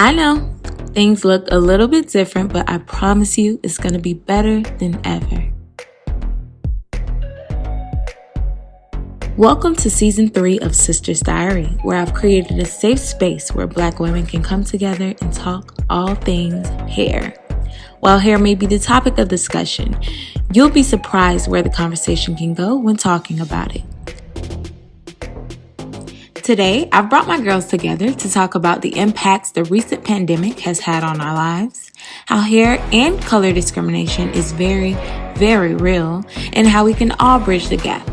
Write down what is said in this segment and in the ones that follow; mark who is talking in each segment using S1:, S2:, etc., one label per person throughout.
S1: I know things look a little bit different, but I promise you it's going to be better than ever. Welcome to Season 3 of Sister's Diary, where I've created a safe space where Black women can come together and talk all things hair. While hair may be the topic of discussion, you'll be surprised where the conversation can go when talking about it. Today, I've brought my girls together to talk about the impacts the recent pandemic has had on our lives, how hair and color discrimination is very, very real, and how we can all bridge the gap.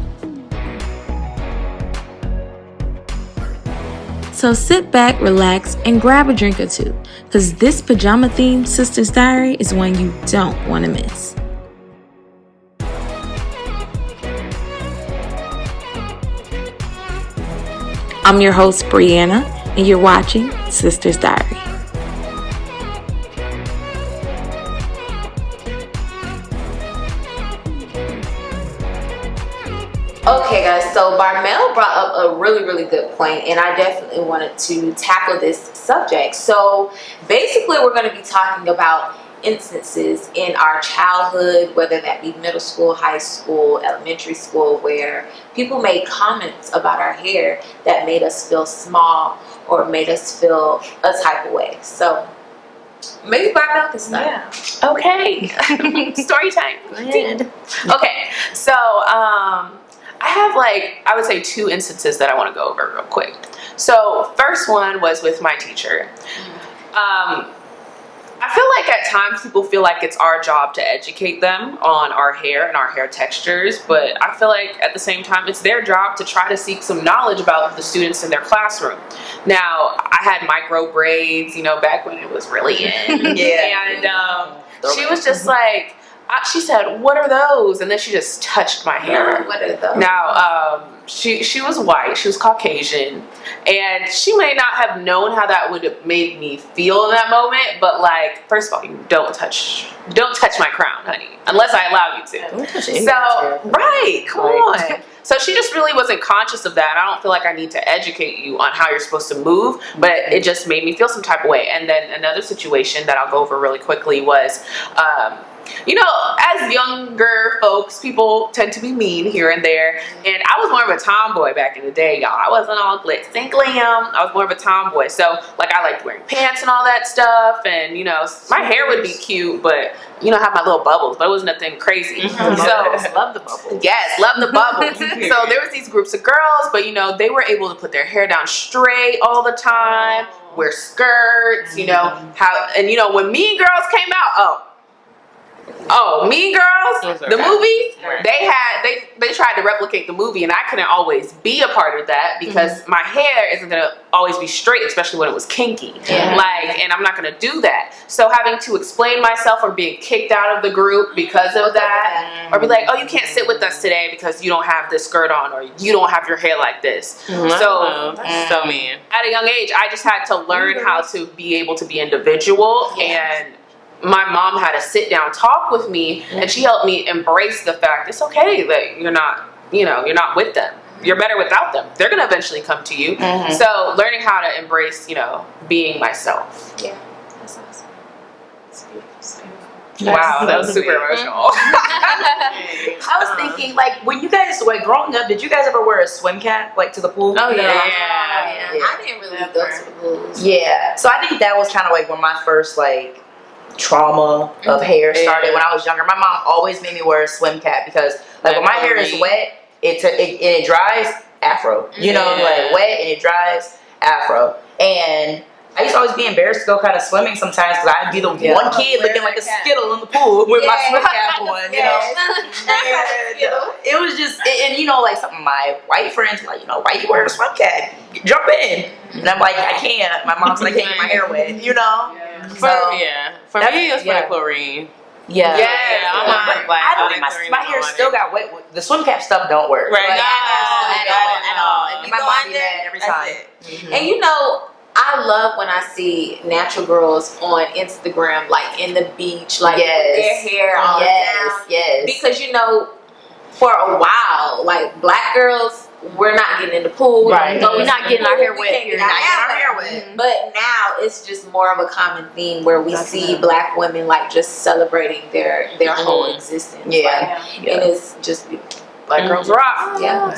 S1: So sit back, relax, and grab a drink or two, because this pajama-themed Sister's Diary is one you don't want to miss. I'm your host, Brianna, and you're watching Sister's Diary. Okay, guys, so Barmel brought up a really good point, and I definitely wanted to tackle this subject. So basically, we're going to be talking about instances in our childhood, whether that be middle school, high school, elementary school, where people made comments about our hair that made us feel small or made us feel a type of way. So maybe Barmel can start.
S2: Yeah. Okay. Story time.
S1: Go ahead.
S2: Okay. So I have I would say 2 instances that I want to go over real quick. So first one was with my teacher. I feel like at times people feel like it's our job to educate them on our hair and our hair textures, but I feel like at the same time it's their job to try to seek some knowledge about the students in their classroom. Now, I had micro braids, back when it was really in.
S1: Yeah.
S2: And she was just like, she said, "What are those?" And then she just touched my hair.
S1: What are those?
S2: Now, she was white, she was Caucasian, and she may not have known how that would have made me feel in that moment, but first of all, you don't touch my crown, honey, unless I allow you to.
S1: Don't touch
S2: right, come on. So she just really wasn't conscious of that. I don't feel like I need to educate you on how you're supposed to move, but it just made me feel some type of way. And then another situation that I'll go over really quickly was, as younger folks, people tend to be mean here and there. And I was more of a tomboy back in the day, y'all. I wasn't all glitz and glam. I was more of a tomboy. So, I liked wearing pants and all that stuff. And, my hair would be cute, but, have my little bubbles. But it was nothing crazy.
S1: So, love the bubbles.
S2: Yes, love the bubbles. So, there was these groups of girls, but, they were able to put their hair down straight all the time, wear skirts, when Mean Girls came out, Mean Girls, the movie, they tried to replicate the movie, and I couldn't always be a part of that because my hair isn't going to always be straight, especially when it was kinky. Yeah. And I'm not going to do that. So having to explain myself or being kicked out of the group because of that, or be like, "Oh, you can't sit with us today because you don't have this skirt on, or you don't have your hair like this." So
S3: that's so mean.
S2: At a young age, I just had to learn how to be able to be individual. And my mom had a sit down talk with me, and she helped me embrace the fact it's okay that you're not with them. You're better without them. They're going to eventually come to you. So learning how to embrace, being myself.
S1: Yeah, that's awesome. It's beautiful.
S2: Wow, that was super emotional.
S3: I was thinking, when you guys, growing up, did you guys ever wear a swim cap, to the pool?
S2: Oh, yeah.
S1: I didn't really go to the pools.
S3: Yeah. So I think that was kind of when my first, trauma of hair started when I was younger. My mom always made me wear a swim cap because when my hair is wet, it dries afro. Wet and it dries afro. And I used to always be embarrassed to go kind of swimming sometimes because I'd be the one kid looking like a Skittle in the pool with my swim cap on, And it was just, some of my white friends were like, "Why you wearing a swim cap? Jump in." And I'm like, "I can't." My mom said I can't get my hair wet,
S4: For me, it was for the chlorine.
S3: Yeah.
S4: I
S3: don't think my hair still got wet. The swim cap stuff don't work.
S4: Right.
S3: At all. And my mom be mad every time.
S1: And I love when I see natural girls on Instagram, in the beach, with their hair all down.
S3: Yes.
S1: Because, for a while, Black girls, we're not getting in the pool.
S3: Right.
S1: So
S3: We're not getting our hair wet.
S1: We're not getting our hair wet. But now it's just more of a common theme where we see Black women like just celebrating their whole existence.
S3: Yeah.
S1: Like, and it's just beautiful.
S2: Black girls rock.
S1: Yeah.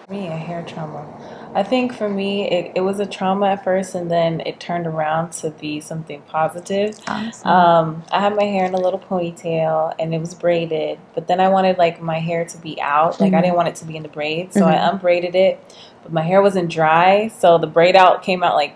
S5: Me, a hair trauma. I think for me, it was a trauma at first, and then it turned around to be something positive. I had my hair in a little ponytail, and it was braided, but then I wanted like my hair to be out. Like I didn't want it to be in the braids, so I unbraided it, but my hair wasn't dry, so the braid out came out like.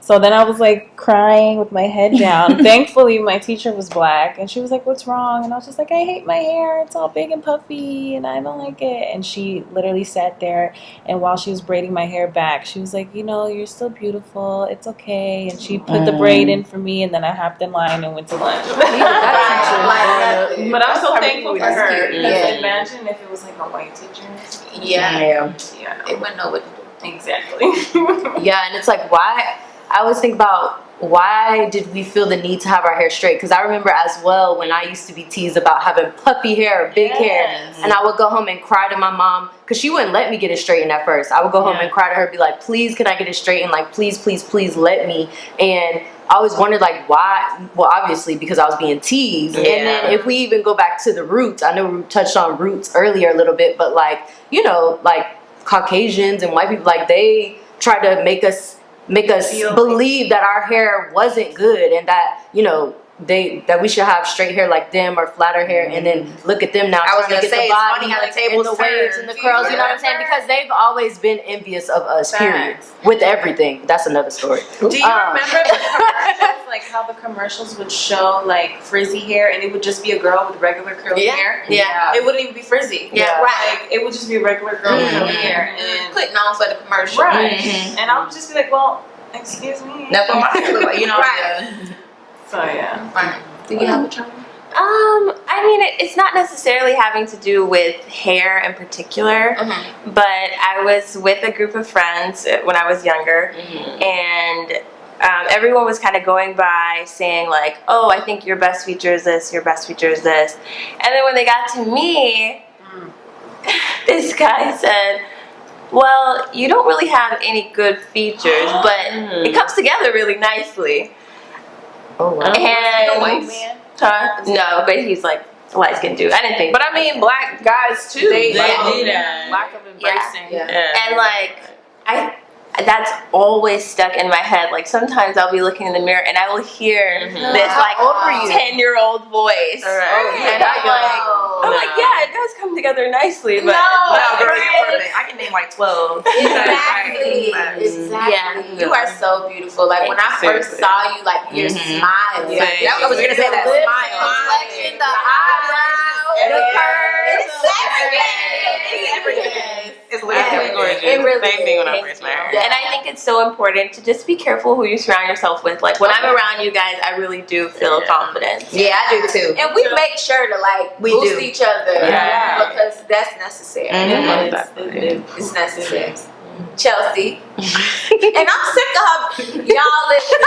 S5: So then I was like crying with my head down. Thankfully, my teacher was Black, and she was like, "What's wrong?" And I was just like, "I hate my hair. It's all big and puffy, and I don't like it." And she literally sat there, and while she was braiding my hair back, she was like, "You know, you're still beautiful. It's okay." And she put the braid in for me, and then I hopped in line and went to lunch. But I'm so thankful for her. Because imagine if it was like a white teacher.
S1: Yeah. It wouldn't know what to do.
S5: Exactly.
S3: Yeah, and it's like, why? I always think about why did we feel the need to have our hair straight? Because I remember as well when I used to be teased about having puffy hair or big hair, and I would go home and cry to my mom because she wouldn't let me get it straightened at first. I would go home and cry to her, be like, "Please, can I get it straightened? Like, please, please, please let me." And I always wondered, like, why? Well, obviously because I was being teased. And then if we even go back to the roots, I know we touched on roots earlier a little bit, but like, you know, like Caucasians and white people, like they try to make us believe that our hair wasn't good and that, you know, that we should have straight hair like them or flatter hair, and then look at them now.
S1: I was
S3: trying to
S1: gonna say,
S3: get the
S1: it's
S3: body
S1: funny how the tables
S3: and the waves and the curls. You know what I'm saying? Because they've always been envious of us. Period. With everything. That's another story.
S5: Do you remember the commercials? Like how the commercials would show like frizzy hair, and it would just be a girl with regular curly hair.
S1: Yeah.
S5: It wouldn't even be frizzy.
S1: Yeah, right.
S5: Like it would just be a regular girl with curly hair, and
S1: Putting on for the commercial.
S5: right. And I would just be like, "Well, excuse me."
S3: That's what my hair look like. You know.
S1: Right.
S5: So yeah.
S1: Right. Do you have a trauma?
S6: I mean, it's not necessarily having to do with hair in particular, but I was with a group of friends when I was younger, and everyone was kind of going by saying like, "Oh, I think your best feature is this, your best feature is this," and then when they got to me, this guy said, "Well, you don't really have any good features, but it comes together really nicely."
S3: Oh wow.
S6: And no, but he's like light skin dude. I didn't think.
S2: But I mean, Black guys too.
S4: They
S2: do
S4: that.
S2: Lack of embracing.
S6: And like that's always stuck in my head. Like sometimes I'll be looking in the mirror and I will hear this like 10-year-old voice, and I'm like, yeah, it does come together nicely, but
S3: I can name like 12.
S1: Exactly.
S6: Yeah.
S1: You are so beautiful. Like when I first saw you, like your smile. Like,
S3: I was gonna say that.
S1: The
S3: Smile.
S1: complexion, the eyebrows, the curves. It's everything.
S3: It's
S4: Absolutely gorgeous.
S1: It really
S4: Same thing when I
S1: is.
S4: first met her.
S1: Yeah.
S6: And I think it's so important to just be careful who you surround yourself with. Like when I'm around you guys, I really do feel confidence.
S3: Yeah, I do too.
S1: And we make sure to like boost each other because that's necessary. It's necessary. Chelsea. And I'm sick of her. Y'all listen.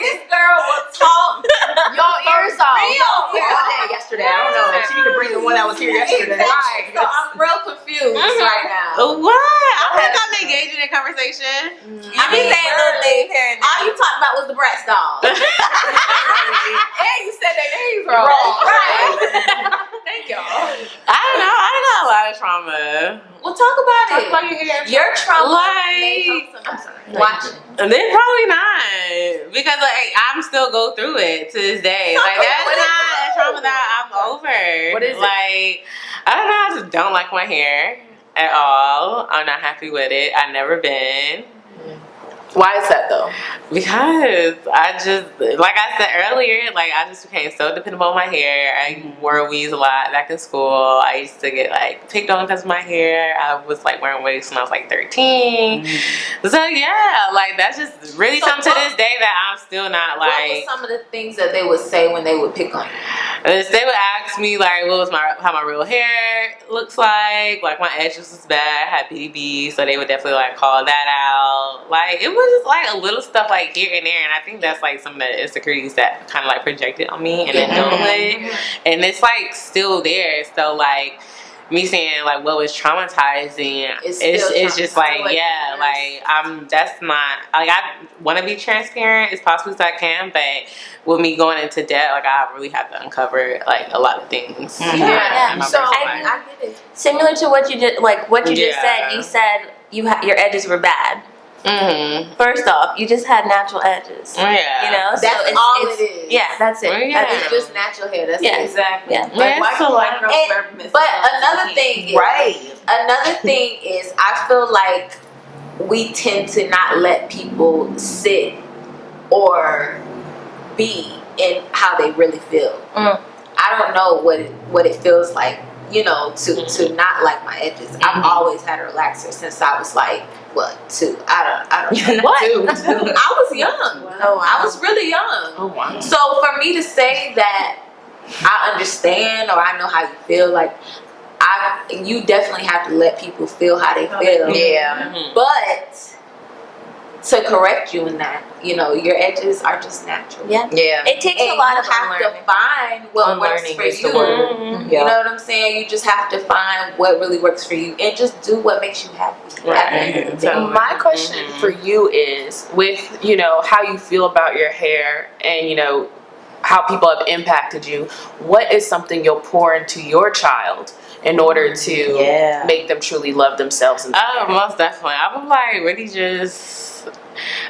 S1: This girl will talk
S3: Y'all ears off.
S1: real.
S3: Yesterday. I don't know. She need to bring the one that was here yesterday.
S1: Right. So I'm real confused right now.
S4: What? I think I'm engaging in conversation.
S1: I mean, saying little things here and there. All you talked about was the Bratz doll. And you said their names wrong. Right. Thank y'all.
S4: I don't know. I got a lot of trauma.
S1: Well, talk about it.
S5: about your hair.
S1: Your trauma.
S4: Like,
S1: I'm sorry. Watching.
S4: And then probably not, because like I'm still go through it to this day. Like that's not a trauma that I'm over.
S3: What is it?
S4: Like I don't know. I just don't like my hair at all. I'm not happy with it. I've never been.
S2: Why is that though?
S4: Because I just, like I said earlier, like I just became so dependent on my hair. I wore weaves a lot back in school. I used to get like picked on because of my hair. I was like wearing wigs when I was like 13. So yeah, like that's just really something to this day that I'm still not like.
S1: What were some of the things that they would say when they would pick on you?
S4: They would ask me like, what was how my real hair looks like. Like my edges was bad, I had BDB, so they would definitely like call that out. Like it was just like a little stuff like here and there, and I think that's like some of the insecurities that kind of like projected on me in adulthood, and it's like still there. So like me saying like what was traumatizing, it's just like that's not like I want to be transparent as possibly as I can, but with me going into debt, like I really have to uncover like a lot of things.
S6: So I get it. Similar to what you did, like what you just said. You said your edges were bad. Mm-hmm. First off, you just had natural edges.
S4: Yeah,
S6: you know,
S1: that's all it is.
S6: Yeah, that's it.
S1: Yeah. It's just natural hair. That's it.
S5: Exactly.
S6: Yeah.
S5: Like, why feel like
S1: but another thing is, I feel like we tend to not let people sit or be in how they really feel. I don't know what it feels like, you know, to not like my edges. I've always had a relaxer since I was like, what, 2? I don't know. What? 2. I was young. Wow. I was really young.
S2: Oh, wow.
S1: So for me to say that I understand or I know how you feel, like you definitely have to let people feel how they feel.
S3: Yeah.
S1: But to correct you in that, you know, your edges are just natural.
S6: Yeah. It takes a lot of
S1: you have to find what works for you. You know what I'm saying? You just have to find what really works for you and just do what makes you happy.
S2: Right. So my question for you is, with, you know, how you feel about your hair and, you know, how people have impacted you, what is something you'll pour into your child in order to make them truly love themselves?
S4: Most definitely. I would like really just.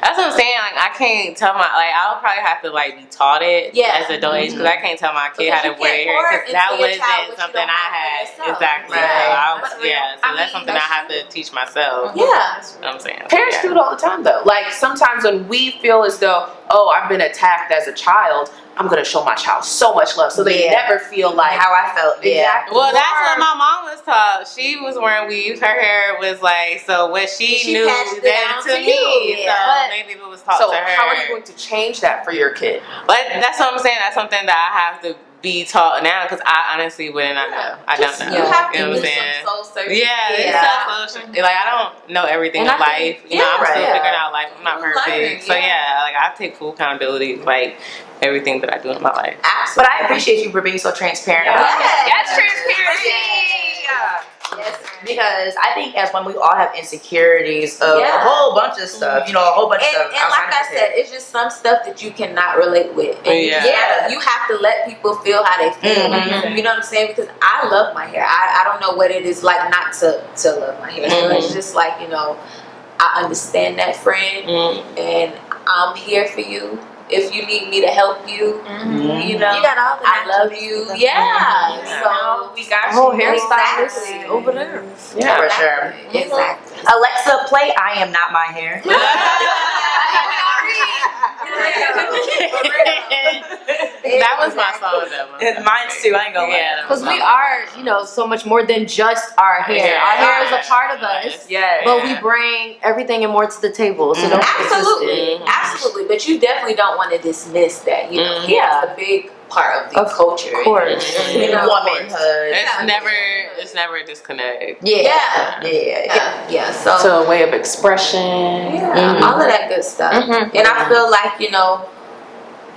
S4: That's what I'm saying. Like I can't tell I'll probably have to like be taught it as an adult age, because I can't tell my kid how to wear hair, because that wasn't something I had. Exactly.
S1: Right.
S4: So that's something I have to teach myself.
S1: Yeah.
S4: You know what I'm saying.
S2: Parents do it all the time though. Like sometimes when we feel as though, I've been attacked as a child, I'm gonna show my child so much love, so they never feel like
S3: how I felt.
S2: Exactly.
S4: Well, that's what my mom was taught. She was wearing weaves. Her hair was like, so what she knew that to me. So maybe it was taught to her.
S2: How are you going to change that for your kid?
S4: But that's what I'm saying. That's something that I have to be taught now, because I honestly would not know. I don't know.
S1: You have to
S4: know
S1: do
S4: what I'm saying?
S1: some soul searching.
S4: Like I don't know everything in life. You know, I'm still figuring out life. I'm not perfect. So like I take full accountability, like everything that I do in my life.
S3: Absolutely. But I appreciate you for being so transparent about
S2: that.
S3: Yes, transparency. Yes, because I think as when we all have insecurities of a whole bunch of stuff, you know, a whole bunch of stuff.
S1: And like I said, it's just some stuff that you cannot relate with. And you have to let people feel how they feel. You know what I'm saying? Because I love my hair. I don't know what it is like not to love my hair. So it's just like, you know, I understand that, friend, and I'm here for you. If you need me to help you, you know,
S6: you got all the
S1: I love you. So
S5: we got
S3: whole
S1: hairstylist
S5: over there.
S3: Yeah, for sure.
S1: Exactly.
S3: Alexa, play "I Am Not My Hair."
S4: That was my song though.
S3: Mine too. I ain't gonna lie.
S7: Because we are, you know, so much more than just our hair. Our hair is a part of us. But we bring everything and more to the table. So don't
S1: Absolutely. But you definitely don't want to dismiss that. You know, hair is a big part of the culture.
S7: Of course.
S1: You know,
S3: womanhood.
S4: It's never a disconnect.
S1: Yeah.
S2: So a way of expression.
S1: All of that good stuff. And I feel like, you know,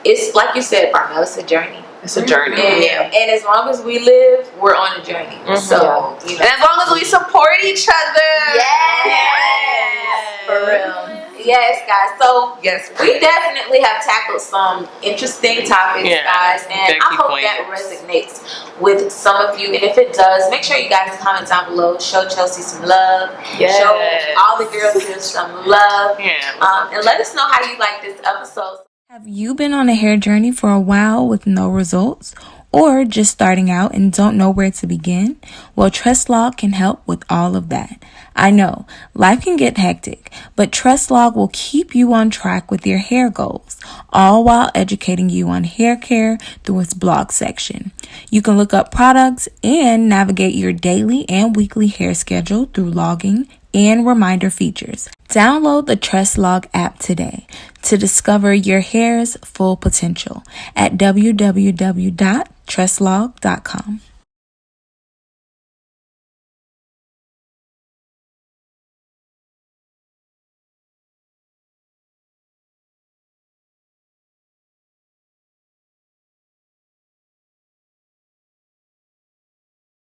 S1: it's like you said, Barnell, it's a journey.
S2: It's a journey.
S1: And as long as we live, we're on a journey. So, you know.
S2: And as long as we support each other.
S1: Yes. For real. Yes, guys. So we definitely have tackled some interesting topics, guys, and I hope that resonates with some of you. And if it does, make sure you guys comment down below. Show Chelsea some love. Show all the girls here some love. And let us know how you like this episode.
S8: Have you been on a hair journey for a while with no results? Or just starting out and don't know where to begin? Well, TrustLog can help with all of that. I know, life can get hectic, but TrustLog will keep you on track with your hair goals, all while educating you on hair care through its blog section. You can look up products and navigate your daily and weekly hair schedule through logging and reminder features. Download the TrustLog app today to discover your hair's full potential at www.trustlog.com.